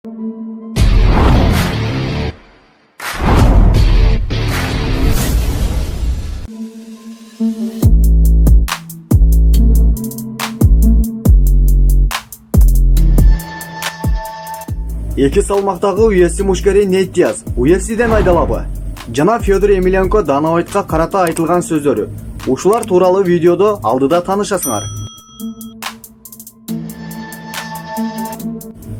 Эки салмактагы UFC мушкери Нейт Диаз UFC'ден айдалабы. Жана Федор Емельяненко Дана White'ка карата айтылган сөздөрү. Ушулар тууралуу видеодо алдыда таанышасыңар.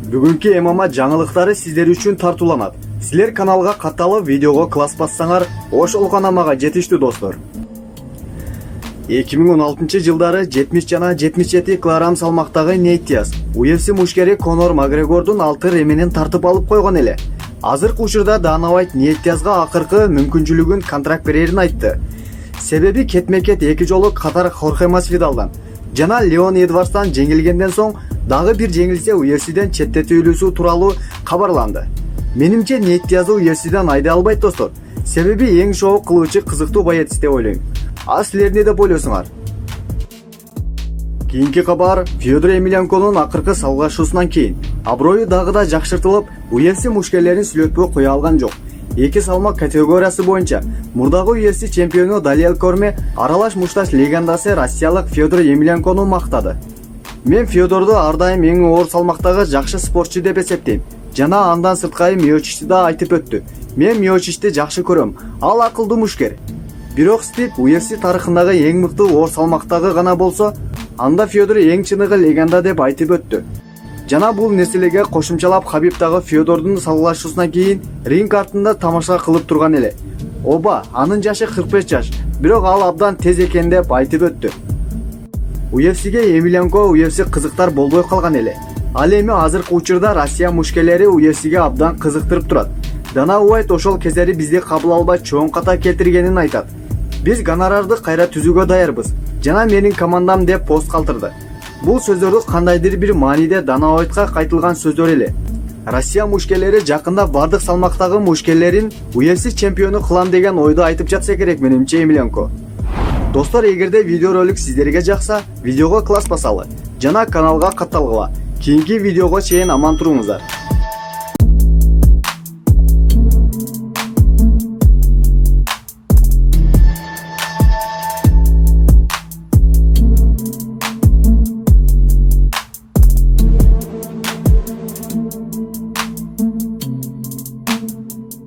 Бүгүнкү MMA жаңылыктары сиздер үчүн тартууланат. Силер каналга катталып видеого класс бассаңар, ошол гана мага жетиштүү достор. 2016 жылдары 70 жана 77 килограмм салмактагы Нейт Диаз UFC мушкери Конор Макгрегордун 6 ременин тартып алып койгон эле. Азыркы учурда Дана White Нейт Диазга акыркы мүмкүнчүлүгүн контракт берерин айтты. Себеби кетме-кет 2 жолу катар Хорхе Масвидалдан жана Леон Эдвардстан жеңилгенден соң дагы бир жеңилсе UFC'ден четтетүүлүүсү тууралуу кабарланды. Менимче Нейт Диазды UFC'ден айдай албайт достор. Себеби эң шоу кылуучу кызыктуу боец деп ойлойм. А силер эмне деп ойлойсуңар? Кийинки кабар Федор Емельяненконун акыркы салгылашуусунан кийин аброю дагы да жакшыртылып, UFC мушкерлерин сүйлөтпөй кое алган жок. Эки салмак категориясы боюнча мурдагы UFC чемпиону Далиэл Корме аралаш мушташ легендасы россиялык Федор Емельяненкону мактады. Мен Федорду ар дайым эң оор салмактагы жакшы спортчу деп эсептейм. Жана андан сырткары Миочичти да айтып өттү. Мен Миочичти жакшы көрөм. Ал акылдуу мушкер. Бирок Стип UFC тарыхындагы эң мыкты оор салмактагы гана болсо, анда Федор эң чыныгы легенда деп айтып өттү. Жана бул нерселерге кошумчалап Хабиб дагы Федордун салгылашуусунан кийин ринг артында тамаша кылып турган эле. Оба, анын жашы 45 жаш, бирок ал абдан тез экен деп айтып өттү. UFC'ге Емельяненко UFC кызыктар болбой калган эле. Ал эми азыркы учурда Россия мушкерлери UFC'ге абдан кызыктырып турат. Дана White ошол кездери бизди кабыл албай чоң ката келтиргенин айтат. Биз гонорарды кайра түзүүгө даярбыз. Жана менин командам деп пост калтырды. Бул сөздөрдү кандайдыр бир мааниде Дана White'ка кайтылган сөздөр эле. Россия мушкерлери жакында бардык салмактагы мушкерлерин UFC чемпиону кылам деген ойду айтып жатса керек менимче Емельяненко. Достор, эгерде видеоролик сиздерге жакса, видеого класс басалы жана каналга катталгыла. Кийинки видеого чейин аман туруңуздар.